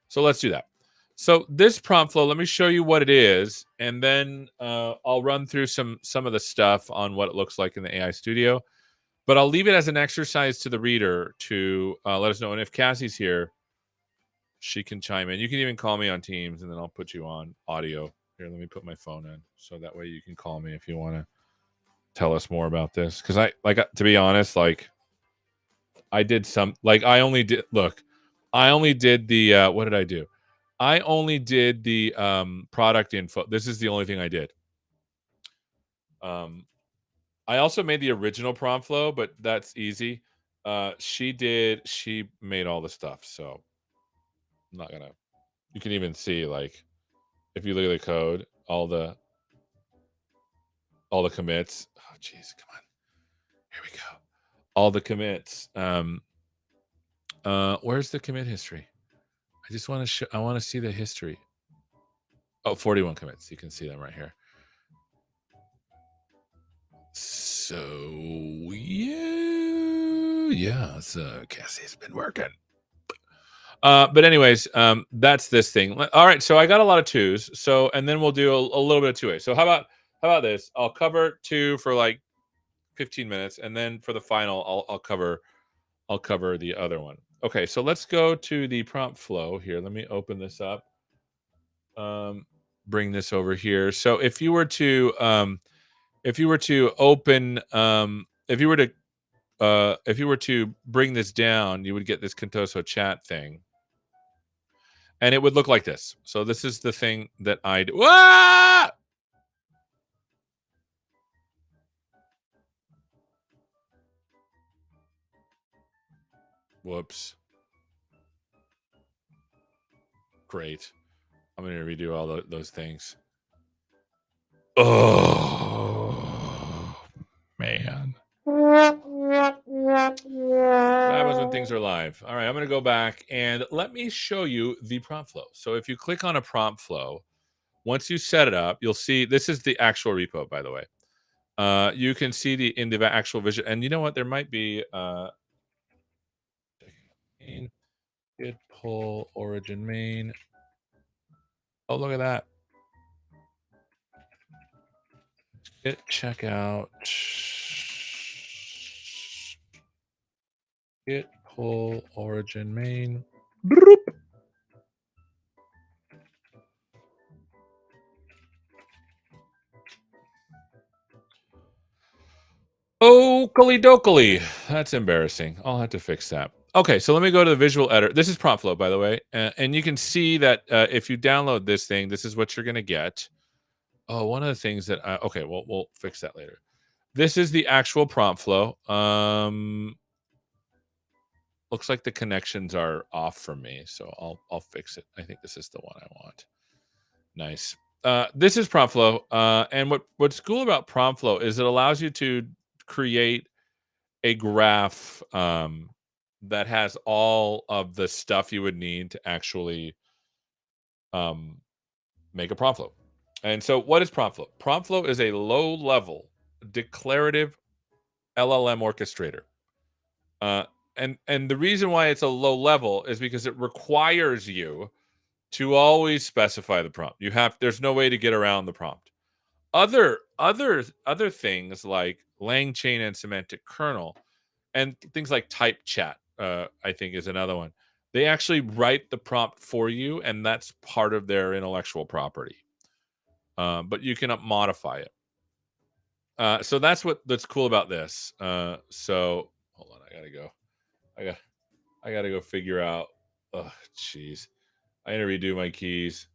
So let's do that. So this prompt flow, let me show you what it is, and then I'll run through some of the stuff on what it looks like in the AI Studio. But I'll leave it as an exercise to the reader to let us know. And if Cassie's here, she can chime in. You can even call me on Teams, and then I'll put you on audio. Here, let me put my phone in, so that way you can call me if you want to tell us more about this. Because to be honest, I did some, I only did the what did I do? I only did the product info. This is the only thing I did. I also made the original prompt flow, but that's easy. She made all the stuff, so I'm not gonna. You can even see if you look at the code, all the commits. Oh, jeez, come on. Here we go. All the commits. Where's the commit history? I just want to show. I want to see the history. Oh, 41 commits. You can see them right here. So yeah. So Cassie's been working. But anyways, that's this thing. All right, so I got a lot of 2s. So and then we'll do a little bit of 2A. So how about this? I'll cover 2 for 15 minutes, and then for the final, I'll cover the other one. Okay, so let's go to the prompt flow here. Let me open this up. Bring this over here. So if you were to bring this down, you would get this Contoso chat thing. And it would look like this. So this is the thing that I do. Ah! Whoops. Great. I'm going to redo all those things. Oh. live. All right, I'm going to go back and let me show you the prompt flow. So if you click on a prompt flow, once you set it up, you'll see this is the actual repo, by the way. You can see the actual vision, and you know what? There might be git pull origin main. Oh, look at that! Git checkout. Git pull origin main. Okily dokily. That's embarrassing. I'll have to fix that. Okay, so let me go to the visual editor. This is prompt flow, by the way. And you can see that if you download this thing, this is what you're going to get. Oh, one of the things that, okay, well, we'll fix that later. This is the actual prompt flow. Looks like the connections are off for me, so I'll fix it. I think this is the one I want. Nice. This is prompt flow. And what's cool about prompt flow is it allows you to create a graph that has all of the stuff you would need to actually make a prompt flow. And so what is prompt flow? Prompt flow is a low-level declarative LLM orchestrator. And the reason why it's a low level is because it requires you to always specify the prompt. There's no way to get around the prompt. Other things like LangChain and semantic kernel and things like type chat, I think is another one. They actually write the prompt for you, and that's part of their intellectual property. But you cannot modify it. So that's cool about this. So hold on, I gotta go. I gotta go figure out. Oh, jeez, I need to redo my keys.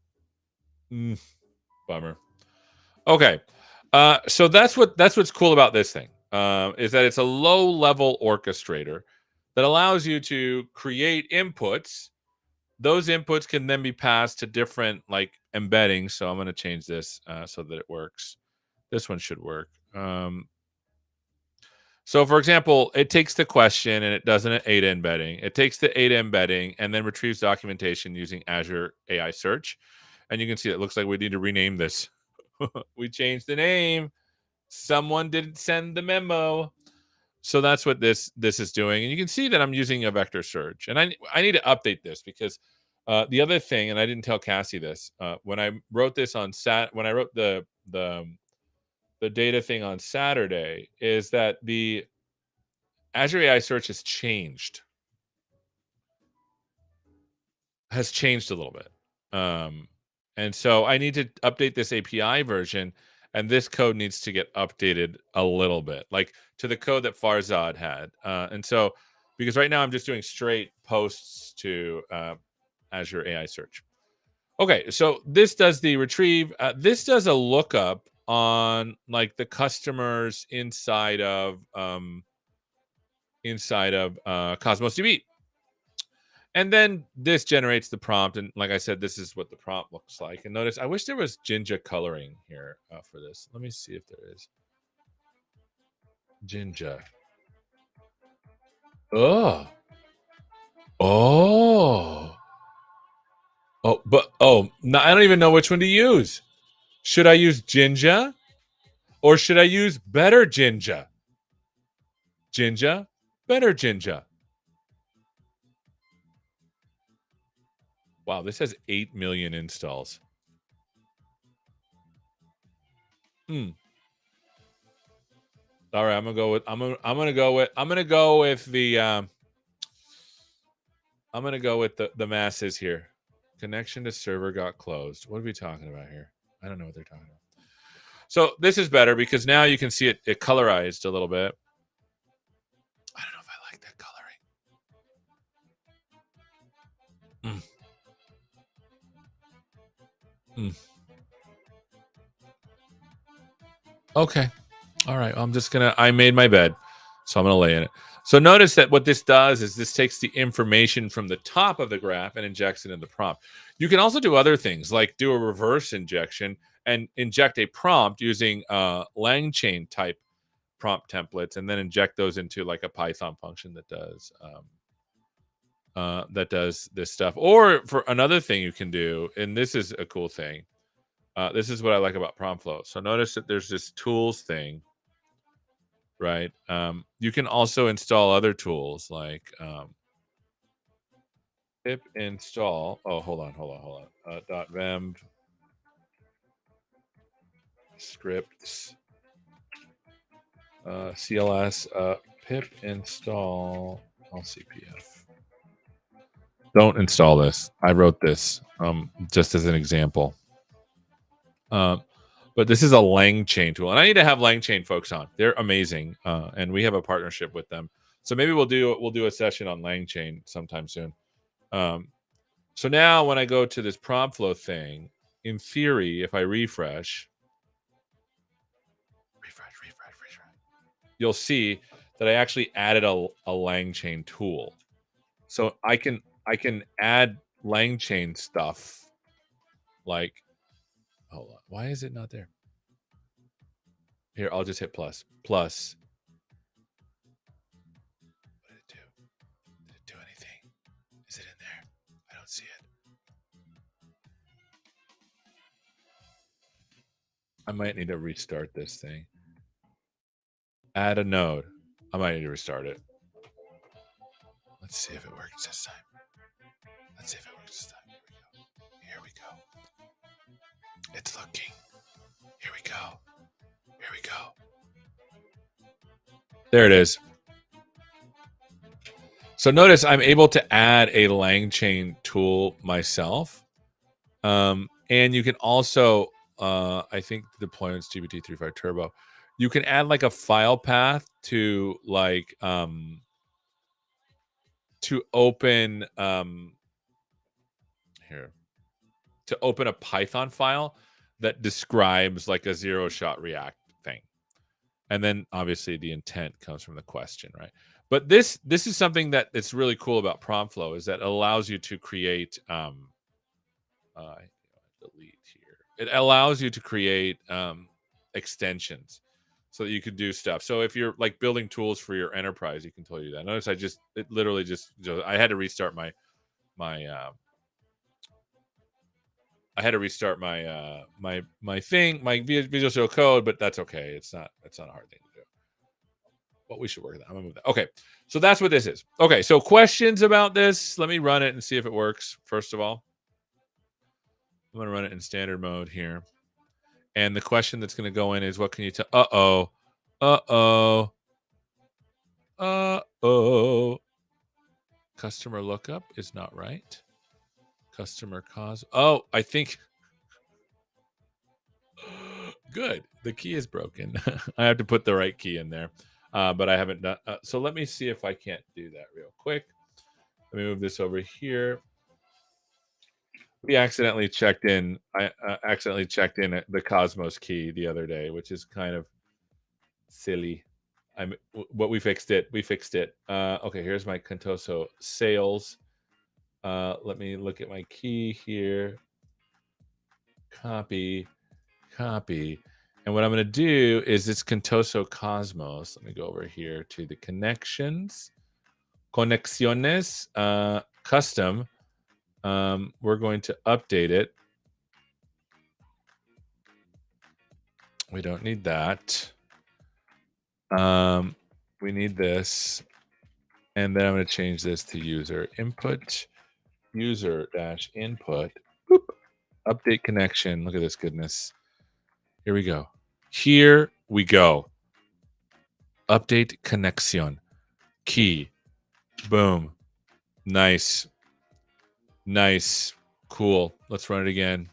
Bummer. Okay, so that's what's cool about this thing. Is that it's a low level orchestrator that allows you to create inputs. Those inputs can then be passed to different like embeddings. So I'm going to change this so that it works. This one should work. So for example, it takes the question and it does an ADA embedding. It takes the ADA embedding and then retrieves documentation using Azure AI Search. And you can see it looks like we need to rename this. We changed the name. Someone didn't send the memo. So that's what this is doing. And you can see that I'm using a vector search. And I need to update this because the other thing, and I didn't tell Cassie this, when I wrote this on when I wrote the data thing on Saturday, is that the Azure AI Search has changed a little bit. And so I need to update this API version, and this code needs to get updated a little bit, like to the code that Farzad had. And so, because right now I'm just doing straight posts to Azure AI Search. Okay, so this does the retrieve. This does a lookup on like the customers inside of Cosmos DB. And then this generates the prompt. And like I said, this is what the prompt looks like. And notice, I wish there was Jinja coloring here for this. Let me see if there is. Jinja. Oh. Oh. No, I don't even know which one to use. Should I use Jinja or should I use Better Jinja? Jinja, Better Jinja. Wow, this has 8 million installs. All right, I'm gonna go with the masses here. Connection to server got closed. What are we talking about here? I don't know what they're talking about. So this is better because now you can see it colorized a little bit. I don't know if I like that coloring. Okay. All right. I made my bed, so I'm gonna lay in it. So notice that what this does is this takes the information from the top of the graph and injects it in the prompt. You can also do other things like do a reverse injection and inject a prompt using LangChain type prompt templates and then inject those into like a Python function that does that does this stuff. Or for another thing you can do, and this is a cool thing. This is what I like about PromptFlow. So notice that there's this tools thing, right? You can also install other tools like pip install. Oh, hold on. .vemb scripts CLS pip install LCPF. Don't install this. I wrote this just as an example. But this is a LangChain tool, and I need to have LangChain folks on. They're amazing, and we have a partnership with them. So maybe we'll do a session on LangChain sometime soon. So now when I go to this PromptFlow thing, in theory, if I refresh, you'll see that I actually added a LangChain tool. So I can add LangChain stuff. Like, hold on, why is it not there? Here, I'll just hit plus. Plus. What did it do? Did it do anything? Is it in there? I don't see it. I might need to restart this thing. Add a node. I might need to restart it. Let's see if it works this time. Here we go. It's looking. Here we go. There it is. So notice I'm able to add a LangChain tool myself. And you can also, I think deployments GPT-3.5 Turbo, you can add like a file path to like, to open, here, to open a Python file that describes like a zero-shot React thing. And then obviously the intent comes from the question, right? But this is something that it's really cool about PromptFlow is that it allows you to create delete here. It allows you to create extensions so that you could do stuff. So if you're like building tools for your enterprise, you can totally do that. Notice it literally just I had to restart my thing, my Visual Studio Code, but that's okay. It's not a hard thing to do. But we should work with that. I'm gonna move that. Okay, so that's what this is. Okay, so questions about this? Let me run it and see if it works. First of all, I'm gonna run it in standard mode here, and the question that's gonna go in is, what can you tell? Customer lookup is not right. Customer cause. Oh, I think. Good. The key is broken. I have to put the right key in there, but I haven't done. So let me see if I can't do that real quick. Let me move this over here. We accidentally checked in. I accidentally checked in the Cosmos key the other day, which is kind of silly. But we fixed it. Okay, here's my Contoso sales. Let me look at my key here. Copy. And what I'm going to do is this Contoso Cosmos. Let me go over here to the connections. Conexiones, custom. We're going to update it. We don't need that. We need this. And then I'm going to change this to user input. User-input. Boop. Update connection. Look at this goodness. Here we go. Update connection. Key. Boom. Nice. Cool. Let's run it again.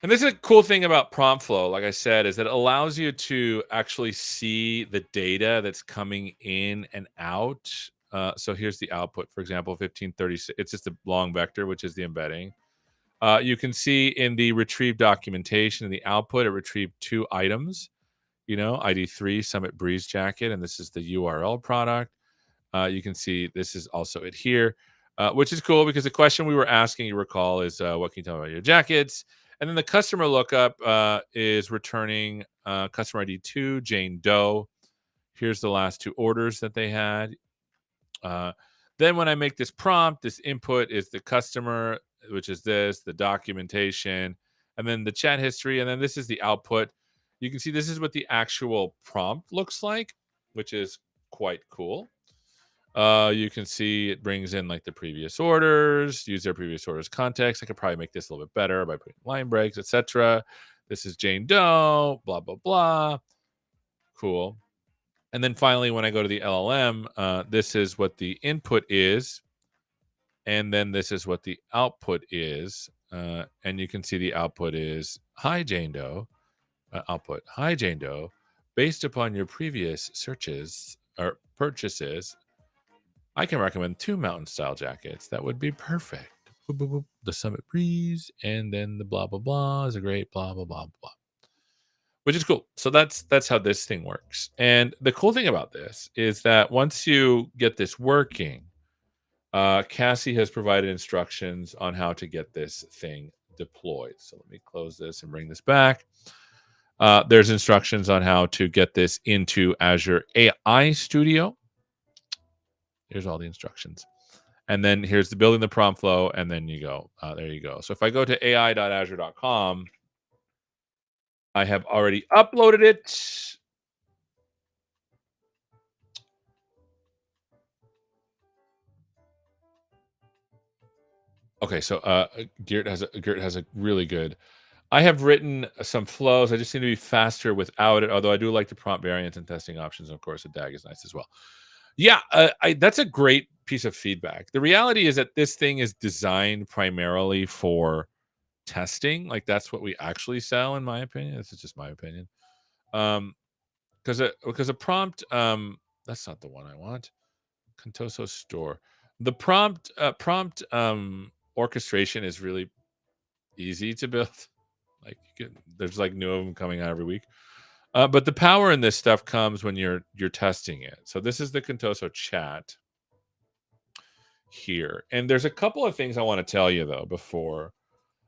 And this is a cool thing about PromptFlow, like I said, is that it allows you to actually see the data that's coming in and out. So here's the output, for example, 1536. It's just a long vector, which is the embedding. You can see in the retrieve documentation in the output, it retrieved 2 items, ID3 Summit Breeze Jacket, and this is the URL product. You can see this is also it here, which is cool because the question we were asking, you recall, is what can you tell me about your jackets? And then the customer lookup is returning customer ID 2, Jane Doe. Here's the last 2 orders that they had. Then when I make this prompt, this input is the customer, which is this, the documentation, and then the chat history, and then this is the output. You can see this is what the actual prompt looks like, which is quite cool. You can see it brings in like the previous orders, use their previous orders context. I could probably make this a little bit better by putting line breaks, etc. This is Jane Doe, blah, blah, blah. Cool. And then finally, when I go to the LLM, this is what the input is. And then this is what the output is. And you can see the output is, hi, Jane Doe. Output, hi, Jane Doe. Based upon your previous searches or purchases, I can recommend 2 mountain style jackets. That would be perfect. Boop, boop, boop. The Summit Breeze, and then the blah, blah, blah is a great blah, blah, blah, blah. Which is cool. So that's how this thing works. And the cool thing about this is that once you get this working, Cassie has provided instructions on how to get this thing deployed. So let me close this and bring this back. There's instructions on how to get this into Azure AI Studio. Here's all the instructions. And then here's the building the prompt flow, and then you go. There you go. So if I go to ai.azure.com, I have already uploaded it. Okay, so Geert has a really good. I have written some flows. I just seem to be faster without it. Although I do like the prompt variants and testing options. And of course, a DAG is nice as well. Yeah, that's a great piece of feedback. The reality is that this thing is designed primarily for testing. Like that's what we actually sell, in my opinion. This is just my opinion. Because a prompt, that's not the one I want. Contoso store. The prompt orchestration is really easy to build. Like there's like new of them coming out every week. But the power in this stuff comes when you're testing it. So this is the Contoso chat here, and there's a couple of things I want to tell you though before.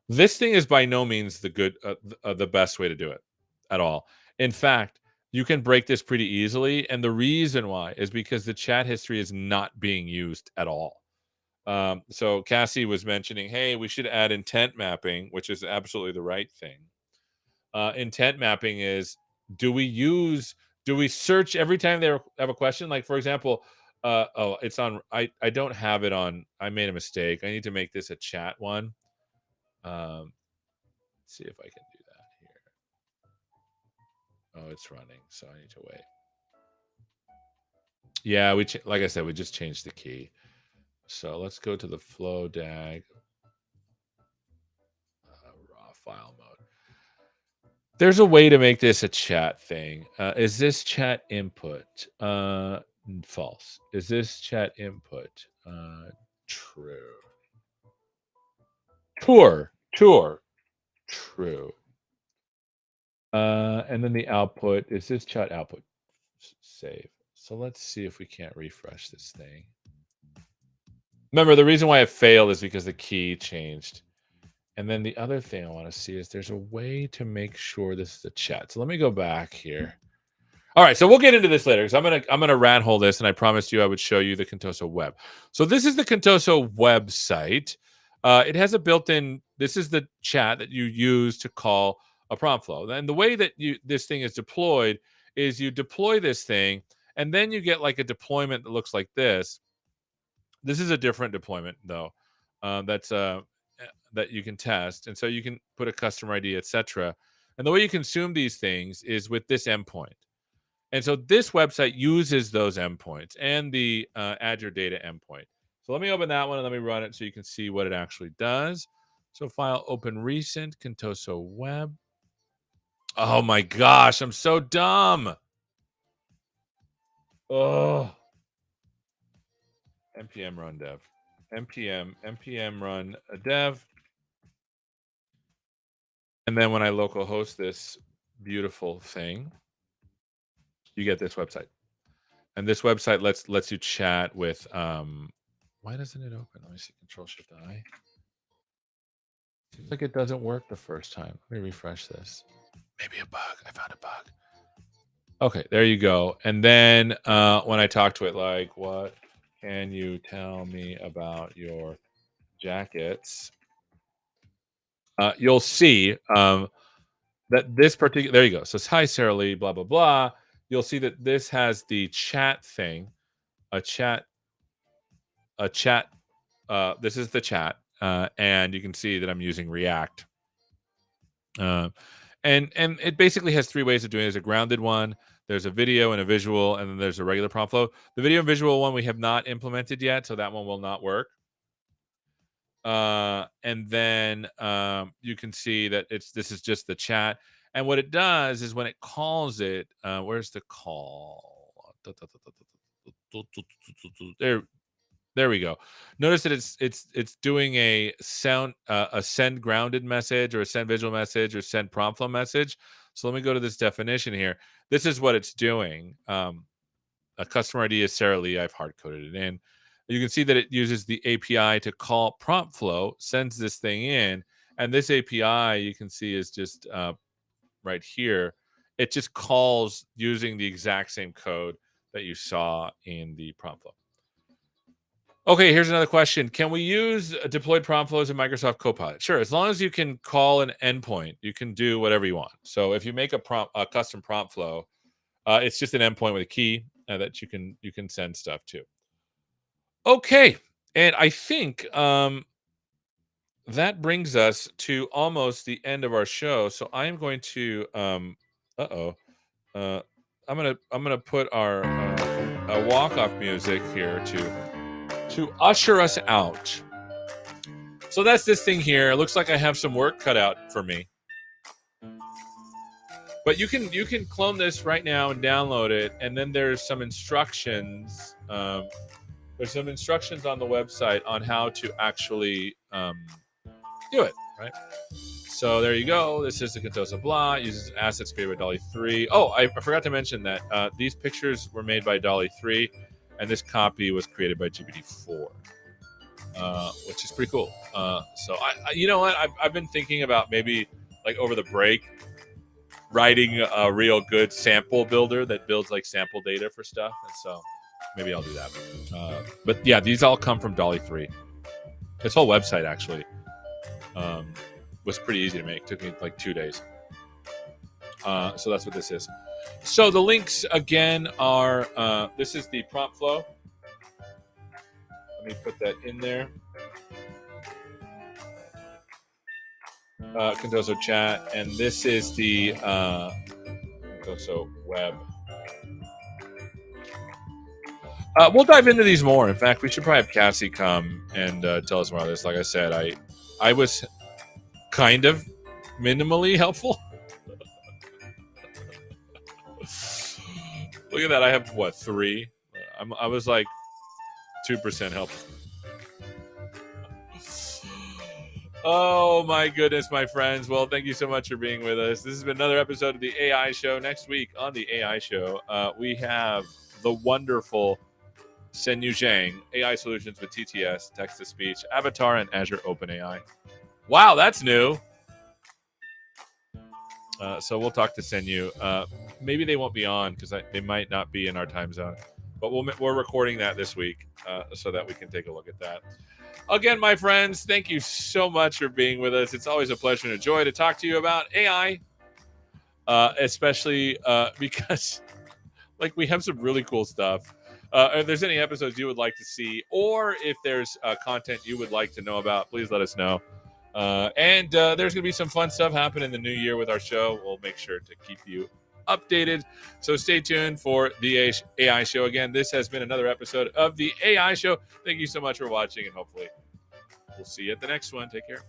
This thing is by no means the best way to do it at all. In fact, you can break this pretty easily, and the reason why is because the chat history is not being used at all. So Cassie was mentioning, hey, we should add intent mapping, which is absolutely the right thing. Intent mapping is, do we search every time they have a question? Like for example, it's on. I don't have it on. I made a mistake. I need to make this a chat one. Let's see if I can do that here. Oh, it's running, so I need to wait. Yeah, like I said, we just changed the key. So let's go to the flow DAG raw file mode. There's a way to make this a chat thing. Is this chat input? False. Is this chat input? True. Tour. True. And then the output, is this chat output? Save. So let's see if we can't refresh this thing. Remember, the reason why it failed is because the key changed. And then the other thing I want to see is there's a way to make sure this is a chat. So let me go back here. All right, so we'll get into this later because I'm gonna rat hole this, and I promised you I would show you the Contoso web. So this is the Contoso website. It has a built-in. This is the chat that you use to call a prompt flow. And the way that this thing is deployed is you deploy this thing, and then you get like a deployment that looks like this. This is a different deployment though. That you can test, and so you can put a customer ID, etc. And the way you consume these things is with this endpoint. And so this website uses those endpoints and the Azure data endpoint. So let me open that one and let me run it so you can see what it actually does. So file open recent, Contoso web. Oh my gosh, I'm so dumb. Oh. npm run dev. npm run a dev. And then when I local host this beautiful thing, you get this website. And this website lets you chat with why doesn't it open? Let me see. Control Shift I. Seems like it doesn't work the first time. Let me refresh this. Maybe a bug. I found a bug. Okay, there you go. And then when I talk to it, like what can you tell me about your jackets? You'll see that this particular, there you go. So it's hi, Sarah Lee, blah, blah, blah. You'll see that this has the chat thing, a chat, a chat. This is the chat. And you can see that I'm using React. And it basically has three ways of doing it. There's a grounded one, there's a video and a visual, and then there's a regular prompt flow. The video and visual one we have not implemented yet, so that one will not work. And then you can see that this is just the chat. And what it does is when it calls it, where's the call? There we go. Notice that it's doing a send grounded message or a send visual message or send prompt flow message. So let me go to this definition here. This is what it's doing. A customer ID is Sarah Lee. I've hard coded it in. You can see that it uses the API to call prompt flow, sends this thing in, and this API you can see is just right here. It just calls using the exact same code that you saw in the prompt flow. Okay, here's another question. Can we use deployed prompt flows in Microsoft Copilot? Sure, as long as you can call an endpoint, you can do whatever you want. So if you make a custom prompt flow, it's just an endpoint with a key that you can send stuff to. Okay, and I think that brings us to almost the end of our show. So I am going to I'm gonna put our walk-off music here to usher us out. So that's this thing here. It looks like I have some work cut out for me. But you can clone this right now and download it, and then there's some instructions. There's some instructions on the website on how to actually do it, right? So there you go. This is the Contosa blah. It uses assets created by Dolly 3. Oh, I forgot to mention that these pictures were made by Dolly 3, and this copy was created by GPT-4, which is pretty cool. So I you know what? I've been thinking about maybe like over the break writing a real good sample builder that builds like sample data for stuff, and so maybe I'll do that. But yeah, these all come from Dolly 3. This whole website actually was pretty easy to make. It took me like 2 days. So that's what this is. So the links again are this is the prompt flow. Let me put that in there. Contoso chat, and this is the Contoso web. We'll dive into these more. In fact, we should probably have Cassie come and tell us more about this. Like I said, I was kind of minimally helpful. Look at that. I have what, 3? I was like 2% helpful. Oh my goodness, my friends. Well, thank you so much for being with us. This has been another episode of the AI Show. Next week on the AI Show, we have the wonderful Senyu Zhang, AI Solutions with TTS, Text-to-Speech, Avatar, and Azure OpenAI. Wow, that's new. So we'll talk to Senyu. Maybe they won't be on because they might not be in our time zone. But we're recording that this week so that we can take a look at that. Again, my friends, thank you so much for being with us. It's always a pleasure and a joy to talk to you about AI, especially because like we have some really cool stuff. If there's any episodes you would like to see, or if there's content you would like to know about, please let us know. And there's going to be some fun stuff happen in the new year with our show. We'll make sure to keep you updated. So stay tuned for the AI Show. Again, this has been another episode of the AI Show. Thank you so much for watching, and hopefully we'll see you at the next one. Take care.